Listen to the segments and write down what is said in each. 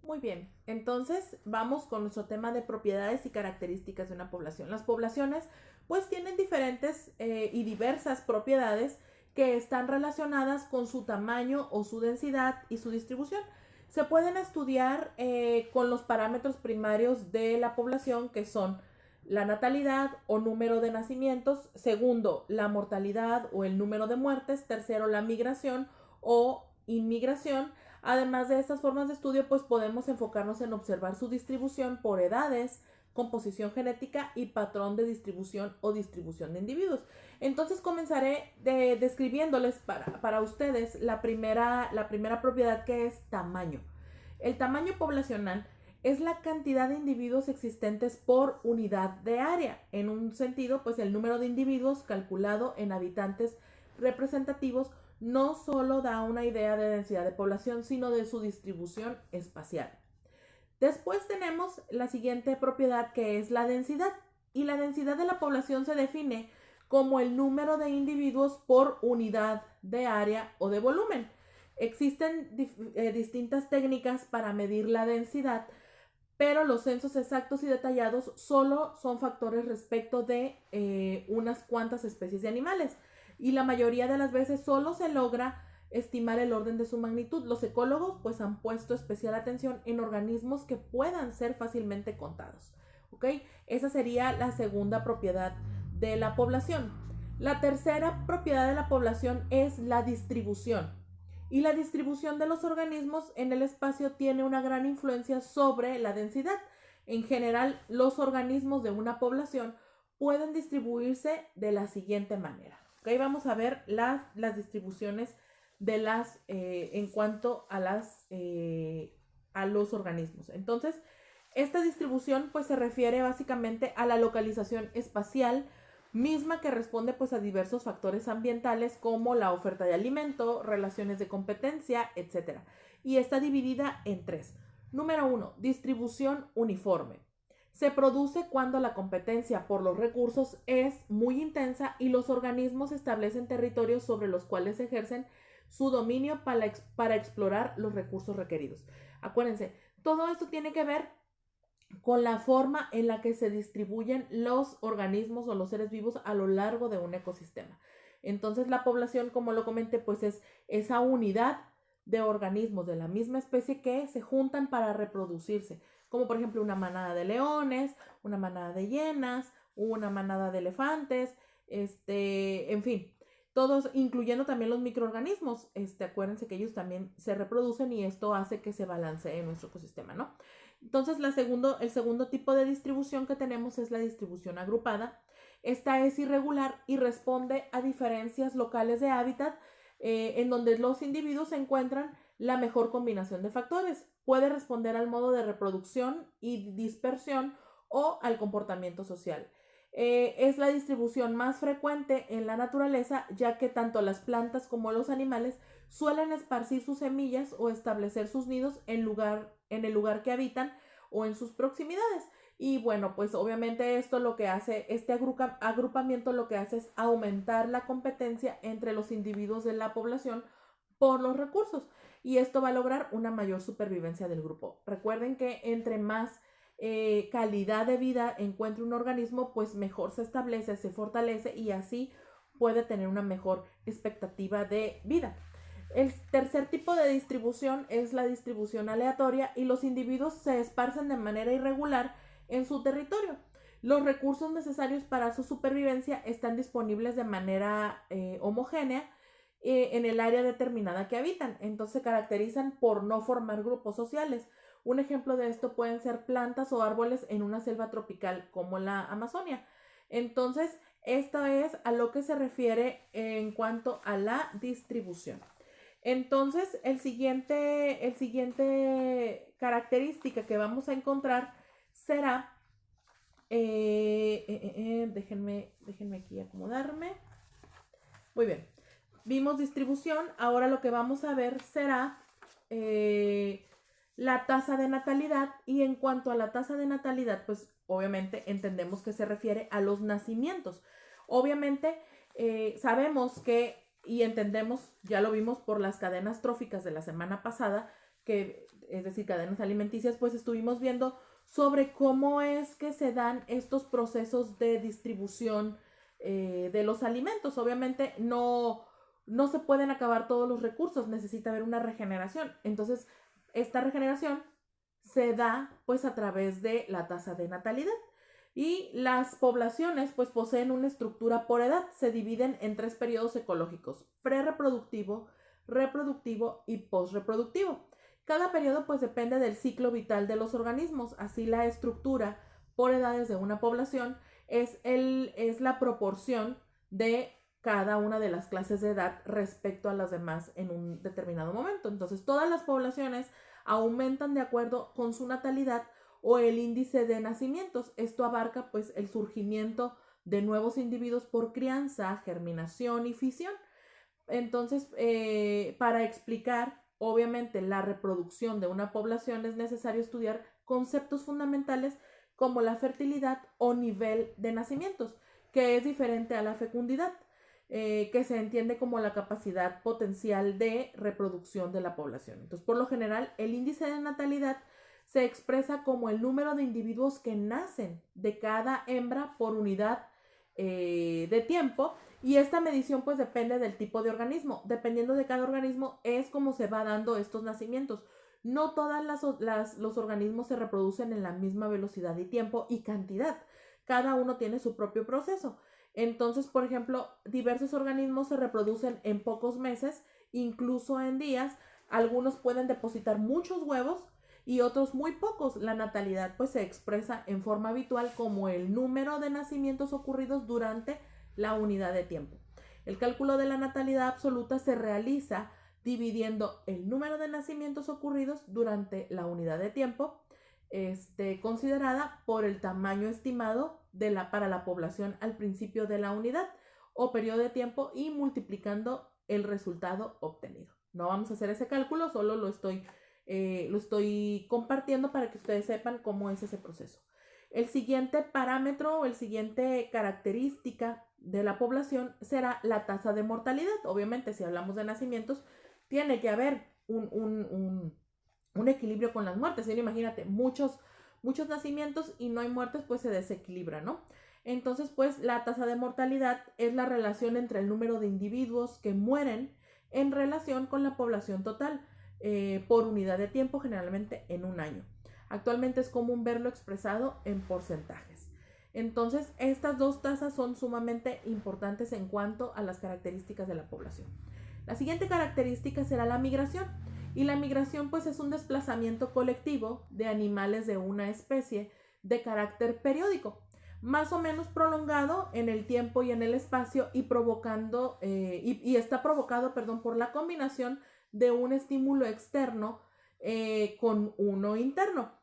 Muy bien, entonces vamos con nuestro tema de propiedades y características de una población. Las poblaciones pues tienen diferentes y diversas propiedades que están relacionadas con su tamaño o su densidad y su distribución. Se pueden estudiar con los parámetros primarios de la población, que son la natalidad o número de nacimientos; segundo, la mortalidad o el número de muertes; tercero, la migración o inmigración. Además de estas formas de estudio, pues podemos enfocarnos en observar su distribución por edades, composición genética y patrón de distribución o distribución de individuos. Entonces comenzaré describiéndoles para ustedes la primera propiedad, que es tamaño. El tamaño poblacional es la cantidad de individuos existentes por unidad de área. En un sentido, pues el número de individuos calculado en habitantes representativos no solo da una idea de densidad de población, sino de su distribución espacial. Después tenemos la siguiente propiedad, que es la densidad. Y la densidad de la población se define como el número de individuos por unidad de área o de volumen. Existen distintas técnicas para medir la densidad, pero los censos exactos y detallados solo son factores respecto de unas cuantas especies de animales, y la mayoría de las veces solo se logra estimar el orden de su magnitud. Los ecólogos pues han puesto especial atención en organismos que puedan ser fácilmente contados. ¿Ok? Esa sería la segunda propiedad de la población. La tercera propiedad de la población es la distribución. Y la distribución de los organismos en el espacio tiene una gran influencia sobre la densidad. En general, los organismos de una población pueden distribuirse de la siguiente manera. ¿Okay? Vamos a ver las distribuciones de en cuanto a los organismos. Entonces, esta distribución pues se refiere básicamente a la localización espacial, misma que responde pues a diversos factores ambientales como la oferta de alimento, relaciones de competencia, etc. Y está dividida en tres. Número 1, distribución uniforme. Se produce cuando la competencia por los recursos es muy intensa y los organismos establecen territorios sobre los cuales ejercen su dominio para explorar los recursos requeridos. Acuérdense, todo esto tiene que ver con la forma en la que se distribuyen los organismos o los seres vivos a lo largo de un ecosistema. Entonces la población, como lo comenté, pues es esa unidad de organismos de la misma especie que se juntan para reproducirse, como por ejemplo una manada de leones, una manada de hienas, una manada de elefantes, en fin, todos, incluyendo también los microorganismos. Acuérdense que ellos también se reproducen y esto hace que se balancee nuestro ecosistema, ¿no? Entonces, el segundo tipo de distribución que tenemos es la distribución agrupada. Esta es irregular y responde a diferencias locales de hábitat, en donde los individuos encuentran la mejor combinación de factores. Puede responder al modo de reproducción y dispersión o al comportamiento social. Es la distribución más frecuente en la naturaleza, ya que tanto las plantas como los animales suelen esparcir sus semillas o establecer sus nidos en el lugar que habitan o en sus proximidades. Y bueno, pues obviamente esto lo que hace, este agrupamiento lo que hace es aumentar la competencia entre los individuos de la población por los recursos, y esto va a lograr una mayor supervivencia del grupo. Recuerden que entre más calidad de vida encuentre un organismo, pues mejor se establece, se fortalece y así puede tener una mejor expectativa de vida. El tercer tipo de distribución es la distribución aleatoria, y los individuos se esparcen de manera irregular en su territorio. Los recursos necesarios para su supervivencia están disponibles de manera homogénea en el área determinada que habitan. Entonces se caracterizan por no formar grupos sociales. Un ejemplo de esto pueden ser plantas o árboles en una selva tropical como la Amazonia. Entonces, esto es a lo que se refiere en cuanto a la distribución. Entonces, el siguiente característica que vamos a encontrar será, déjenme aquí acomodarme. Muy bien, vimos distribución, ahora lo que vamos a ver será la tasa de natalidad. Y en cuanto a la tasa de natalidad, pues obviamente entendemos que se refiere a los nacimientos. Obviamente sabemos que, y entendemos, ya lo vimos por las cadenas tróficas de la semana pasada, que es decir, cadenas alimenticias, pues estuvimos viendo sobre cómo es que se dan estos procesos de distribución de los alimentos. Obviamente no se pueden acabar todos los recursos, necesita haber una regeneración. Entonces, esta regeneración se da pues a través de la tasa de natalidad. Y las poblaciones pues poseen una estructura por edad, se dividen en 3 periodos ecológicos: prerreproductivo, reproductivo y posreproductivo. Cada periodo pues depende del ciclo vital de los organismos, así la estructura por edades de una población es la proporción de cada una de las clases de edad respecto a las demás en un determinado momento. Entonces, todas las poblaciones aumentan de acuerdo con su natalidad o el índice de nacimientos. Esto abarca pues el surgimiento de nuevos individuos por crianza, germinación y fisión. Entonces, para explicar obviamente la reproducción de una población es necesario estudiar conceptos fundamentales como la fertilidad o nivel de nacimientos, que es diferente a la fecundidad, que se entiende como la capacidad potencial de reproducción de la población. Entonces, por lo general, el índice de natalidad se expresa como el número de individuos que nacen de cada hembra por unidad de tiempo, y esta medición pues depende del tipo de organismo. Dependiendo de cada organismo es como se va dando estos nacimientos. No todos los organismos se reproducen en la misma velocidad y tiempo y cantidad. Cada uno tiene su propio proceso. Entonces, por ejemplo, diversos organismos se reproducen en pocos meses, incluso en días. Algunos pueden depositar muchos huevos y otros muy pocos. La natalidad pues se expresa en forma habitual como el número de nacimientos ocurridos durante la unidad de tiempo. El cálculo de la natalidad absoluta se realiza dividiendo el número de nacimientos ocurridos durante la unidad de tiempo considerada por el tamaño estimado para la población al principio de la unidad o periodo de tiempo y multiplicando el resultado obtenido. No vamos a hacer ese cálculo, solo lo estoy compartiendo para que ustedes sepan cómo es ese proceso. El siguiente parámetro o el siguiente característica de la población será la tasa de mortalidad. Obviamente, si hablamos de nacimientos, tiene que haber un equilibrio con las muertes. Imagínate, muchos nacimientos y no hay muertes, pues se desequilibra, ¿no? Entonces, pues la tasa de mortalidad es la relación entre el número de individuos que mueren en relación con la población total por unidad de tiempo, generalmente en un año. Actualmente es común verlo expresado en porcentajes. Entonces, estas dos tasas son sumamente importantes en cuanto a las características de la población. La siguiente característica será la migración. Y la migración pues es un desplazamiento colectivo de animales de una especie de carácter periódico, más o menos prolongado en el tiempo y en el espacio y está provocado, por la combinación de un estímulo externo con uno interno,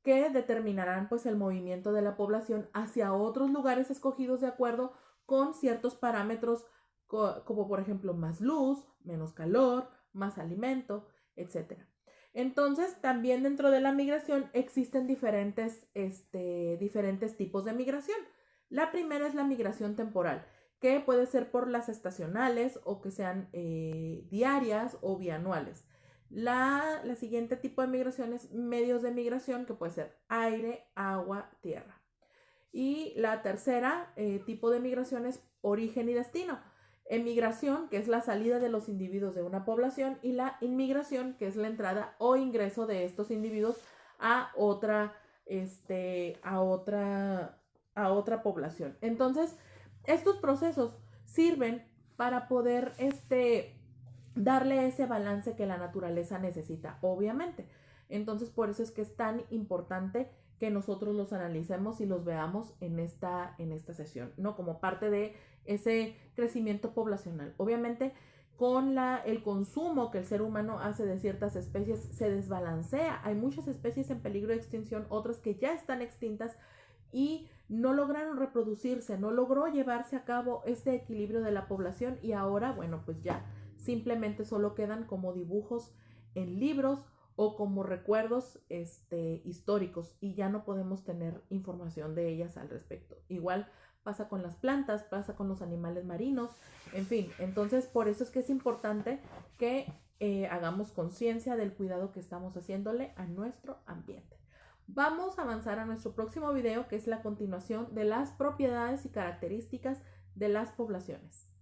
que determinarán pues el movimiento de la población hacia otros lugares escogidos de acuerdo con ciertos parámetros como por ejemplo más luz, menos calor, más alimento, etc. Entonces, también dentro de la migración existen diferentes tipos de migración. La primera es la migración temporal, que puede ser por las estacionales o que sean diarias o bianuales. La siguiente tipo de migración es medios de migración, que puede ser aire, agua, tierra. Y la tercera tipo de migración es origen y destino. Emigración, que es la salida de los individuos de una población, y la inmigración, que es la entrada o ingreso de estos individuos a otra población. Entonces, estos procesos sirven para poder darle ese balance que la naturaleza necesita, obviamente. Entonces, por eso es que es tan importante que nosotros los analicemos y los veamos en esta sesión, ¿no? Como parte de ese crecimiento poblacional. Obviamente, con el consumo que el ser humano hace de ciertas especies, se desbalancea. Hay muchas especies en peligro de extinción, otras que ya están extintas y no lograron reproducirse, no logró llevarse a cabo ese equilibrio de la población, y ahora, bueno, pues ya simplemente solo quedan como dibujos en libros o como recuerdos históricos, y ya no podemos tener información de ellas al respecto. Igual pasa con las plantas, pasa con los animales marinos, en fin. Entonces, por eso es que es importante que hagamos conciencia del cuidado que estamos haciéndole a nuestro ambiente. Vamos a avanzar a nuestro próximo video, que es la continuación de las propiedades y características de las poblaciones.